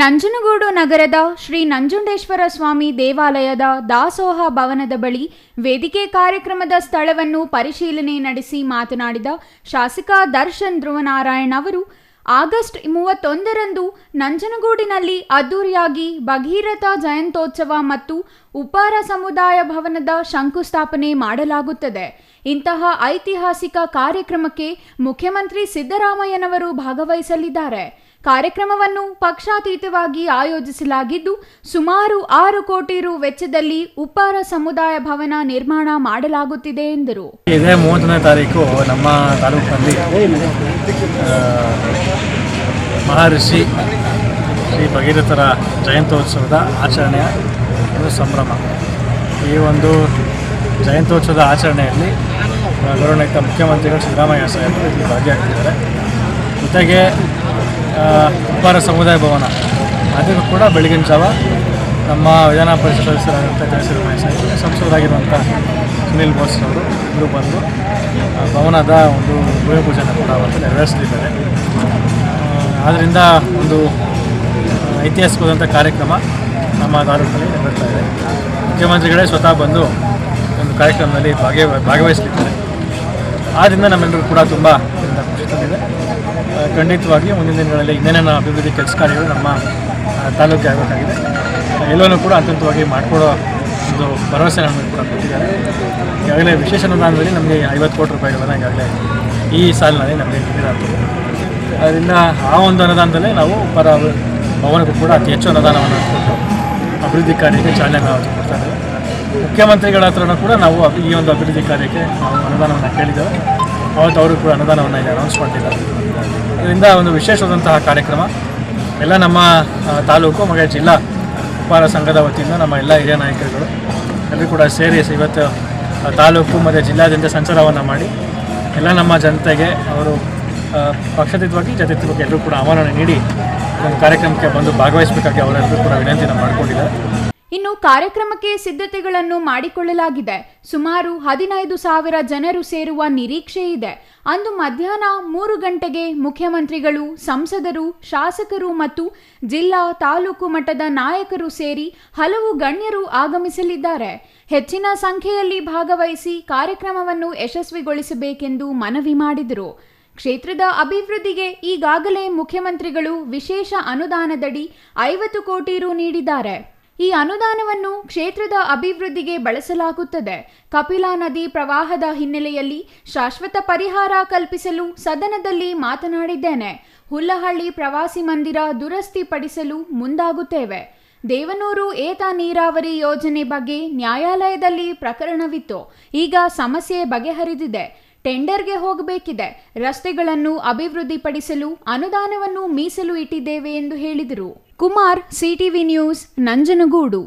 ನಂಜನಗೂಡು ನಗರದ ಶ್ರೀ ನಂಜುಂಡೇಶ್ವರ ಸ್ವಾಮಿ ದೇವಾಲಯದ ದಾಸೋಹ ಭವನದ ಬಳಿ ವೇದಿಕೆ ಕಾರ್ಯಕ್ರಮದ ಸ್ಥಳವನ್ನು ಪರಿಶೀಲನೆ ನಡೆಸಿ ಮಾತನಾಡಿದ ಶಾಸಕ ದರ್ಶನ್ ಧ್ರುವನಾರಾಯಣ್ ಅವರು, ಆಗಸ್ಟ್ 31ರಂದು ನಂಜನಗೂಡಿನಲ್ಲಿ ಅದ್ದೂರಿಯಾಗಿ ಭಗೀರಥ ಜಯಂತ್ಯೋತ್ಸವ ಮತ್ತು ಉಪ್ಪಾರ ಸಮುದಾಯ ಭವನದ ಶಂಕುಸ್ಥಾಪನೆ ಮಾಡಲಾಗುತ್ತದೆ. ಇಂತಹ ಐತಿಹಾಸಿಕ ಕಾರ್ಯಕ್ರಮಕ್ಕೆ ಮುಖ್ಯಮಂತ್ರಿ ಸಿದ್ದರಾಮಯ್ಯನವರು ಭಾಗವಹಿಸಲಿದ್ದಾರೆ. ಕಾರ್ಯಕ್ರಮವನ್ನು ಪಕ್ಷಾತೀತವಾಗಿ ಆಯೋಜಿಸಲಾಗಿದ್ದು, ಸುಮಾರು 6 ಕೋಟಿ ರು ವೆಚ್ಚದಲ್ಲಿ ಉಪ್ಪಾರ ಸಮುದಾಯ ಭವನ ನಿರ್ಮಾಣ ಮಾಡಲಾಗುತ್ತಿದೆ ಎಂದರು. ಇದೇ 30ನೇ ತಾರೀಕು ನಮ್ಮ ತಾಲೂಕಿನಲ್ಲಿ ಮಹರ್ಷಿ ಶ್ರೀ ಭಗೀರಥರ ಜಯಂತ್ಯೋತ್ಸವದ ಆಚರಣೆಯ ಒಂದು ಸಂಭ್ರಮ. ಈ ಒಂದು ಜಯಂತ್ಯೋತ್ಸವದ ಆಚರಣೆಯಲ್ಲಿ ಗೌರವಾನ್ವಿತ ಮುಖ್ಯಮಂತ್ರಿಗಳು ಸಿದ್ದರಾಮಯ್ಯ ಸಾಹೇಬರು ಇಲ್ಲಿ ಭಾಗಿಯಾಗ್ತಿದ್ದಾರೆ. ಜೊತೆಗೆ ಉಪ್ಪಾರ ಸಮುದಾಯ ಭವನ ಅದಕ್ಕೂ ಕೂಡ ಬೆಳಗಿನ ಜಾವ ನಮ್ಮ ವಿಧಾನ ಪರಿಷತ್ ಸದಸ್ಯರಾದಂಥ ಜಯಸಿದ್ದರಾಮಯ್ಯ ಸಾಹೇಬರು, ಸಂಸದರಾಗಿರುವಂಥ ಸುನೀಲ್ ಬೋಸ್ ಅವರು ಇವರು ಬಂದು ಭವನದ ಒಂದು ಭೂಮಿ ಪೂಜೆನ ಕೂಡ ಅವತ್ತು ನೆರವೇರಿಸಲಿದ್ದಾರೆ. ಆದ್ದರಿಂದ ಒಂದು ಐತಿಹಾಸಿಕವಾದಂಥ ಕಾರ್ಯಕ್ರಮ ನಮ್ಮ ತಾಲೂಕಿನಲ್ಲಿ ನಡೆಸ್ತಾ ಇದೆ. ಮುಖ್ಯಮಂತ್ರಿಗಳೇ ಸ್ವತಃ ಬಂದು ಒಂದು ಕಾರ್ಯಕ್ರಮದಲ್ಲಿ ಭಾಗವಹಿಸಲಿದ್ದಾರೆ. ಆದ್ದರಿಂದ ನಮ್ಮೆಲ್ಲರೂ ಕೂಡ ತುಂಬ ಖುಷಿ ತಂದಿದೆ. ಖಂಡಿತವಾಗಿ ಮುಂದಿನ ದಿನಗಳಲ್ಲಿ ಇನ್ನೇನೇನು ಅಭಿವೃದ್ಧಿ ಕೆಲಸ ಕಾರ್ಯಗಳು ನಮ್ಮ ತಾಲೂಕಿಗೆ ಆಗಬೇಕಾಗಿದೆ, ಎಲ್ಲವನ್ನೂ ಕೂಡ ಹಂತವಾಗಿ ಮಾಡಿಕೊಡೋ ಒಂದು ಭರವಸೆ ನಮಗೆ ಕೂಡ ಕೊಟ್ಟಿದ್ದಾರೆ. ಈಗಾಗಲೇ ವಿಶೇಷ ಅನುದಾನದಲ್ಲಿ ನಮಗೆ 50 ಕೋಟಿ ರೂಪಾಯಿಗಳನ್ನು ಈಗಾಗಲೇ ಈ ಸಾಲಿನಲ್ಲಿ ನಮಗೆ ನೀಡಲಾಗ್ತದೆ. ಅದರಿಂದ ಆ ಒಂದು ಅನುದಾನದಲ್ಲೇ ನಾವು ಉಪ್ಪಾರ ಭವನಕ್ಕೂ ಕೂಡ ಅತಿ ಹೆಚ್ಚು ಅನುದಾನವನ್ನು ಕೊಟ್ಟು ಅಭಿವೃದ್ಧಿ ಕಾರ್ಯಕ್ಕೆ ಚಾಲನೆ ನಾವು ಕೊಡ್ತಾ ಇದ್ದೇವೆ. ಮುಖ್ಯಮಂತ್ರಿಗಳ ಹತ್ರನೂ ಕೂಡ ನಾವು ಈ ಒಂದು ಅಭಿವೃದ್ಧಿ ಕಾರ್ಯಕ್ಕೆ ನಾವು ಅನುದಾನವನ್ನು ಕೇಳಿದ್ದೇವೆ. ಅವತ್ತು ಅವರು ಕೂಡ ಅನುದಾನವನ್ನು ಈಗ ಅನೌನ್ಸ್ ಮಾಡಿದ್ದಾರೆ. ಇದರಿಂದ ಒಂದು ವಿಶೇಷವಾದಂತಹ ಕಾರ್ಯಕ್ರಮ ಎಲ್ಲ ನಮ್ಮ ತಾಲೂಕು ಮತ್ತು ಜಿಲ್ಲಾ ಉಪ್ಪಾರ ಸಂಘದ ವತಿಯಿಂದ ನಮ್ಮ ಎಲ್ಲ ಹಿರಿಯ ನಾಯಕರುಗಳು ಎಲ್ಲರೂ ಕೂಡ ಸೇರಿ ಇವತ್ತು ತಾಲೂಕು ಮತ್ತು ಜಿಲ್ಲಾದ್ಯಂತ ಸಂಚಾರವನ್ನು ಮಾಡಿ ಎಲ್ಲ ನಮ್ಮ ಜನತೆಗೆ ಅವರು ಪಕ್ಷಾತೀತವಾಗಿ ಜೊತೆಗೆ ಎಲ್ಲರೂ ಕೂಡ ಆಹ್ವಾನ ನೀಡಿ ಒಂದು ಕಾರ್ಯಕ್ರಮಕ್ಕೆ ಬಂದು ಭಾಗವಹಿಸಬೇಕಾಗಿ ಅವರೆಲ್ಲರೂ ಕೂಡ ವಿನಂತಿಯನ್ನು ಮಾಡಿಕೊಂಡಿದ್ದಾರೆ. ಇನ್ನು ಕಾರ್ಯಕ್ರಮಕ್ಕೆ ಸಿದ್ಧತೆಗಳನ್ನು ಮಾಡಿಕೊಳ್ಳಲಾಗಿದೆ. ಸುಮಾರು 15,000 ಜನರು ಸೇರುವ ನಿರೀಕ್ಷೆ ಇದೆ. ಅಂದು ಮಧ್ಯಾಹ್ನ 3 ಗಂಟೆಗೆ ಮುಖ್ಯಮಂತ್ರಿಗಳು, ಸಂಸದರು, ಶಾಸಕರು ಮತ್ತು ಜಿಲ್ಲಾ ತಾಲೂಕು ಮಟ್ಟದ ನಾಯಕರು ಸೇರಿ ಹಲವು ಗಣ್ಯರು ಆಗಮಿಸಲಿದ್ದಾರೆ. ಹೆಚ್ಚಿನ ಸಂಖ್ಯೆಯಲ್ಲಿ ಭಾಗವಹಿಸಿ ಕಾರ್ಯಕ್ರಮವನ್ನು ಯಶಸ್ವಿಗೊಳಿಸಬೇಕೆಂದು ಮನವಿ ಮಾಡಿದರು. ಕ್ಷೇತ್ರದ ಅಭಿವೃದ್ಧಿಗೆ ಈಗಾಗಲೇ ಮುಖ್ಯಮಂತ್ರಿಗಳು ವಿಶೇಷ ಅನುದಾನದಡಿ 50 ಕೋಟಿ ರು ನೀಡಿದ್ದಾರೆ. ಈ ಅನುದಾನವನ್ನು ಕ್ಷೇತ್ರದ ಅಭಿವೃದ್ಧಿಗೆ ಬಳಸಲಾಗುತ್ತದೆ. ಕಪಿಲಾ ನದಿ ಪ್ರವಾಹದ ಹಿನ್ನೆಲೆಯಲ್ಲಿ ಶಾಶ್ವತ ಪರಿಹಾರ ಕಲ್ಪಿಸಲು ಸದನದಲ್ಲಿ ಮಾತನಾಡಿದ್ದೇನೆ. ಹುಲ್ಲಹಳ್ಳಿ ಪ್ರವಾಸಿ ಮಂದಿರ ದುರಸ್ತಿ ಪಡಿಸಲು ಮುಂದಾಗುತ್ತೇವೆ. ದೇವನೂರು ಏತ ನೀರಾವರಿ ಯೋಜನೆ ಬಗ್ಗೆ ನ್ಯಾಯಾಲಯದಲ್ಲಿ ಪ್ರಕರಣವಿತ್ತು. ಈಗ ಸಮಸ್ಯೆ ಬಗೆಹರಿದಿದೆ. ಟೆಂಡರ್ಗೆ ಹೋಗಬೇಕಿದೆ. ರಸ್ತೆಗಳನ್ನು ಅಭಿವೃದ್ಧಿಪಡಿಸಲು ಅನುದಾನವನ್ನು ಮೀಸಲು ಇಟ್ಟಿದ್ದೇವೆ ಎಂದು ಹೇಳಿದರು. Kumar, CTV news, Nanjangud.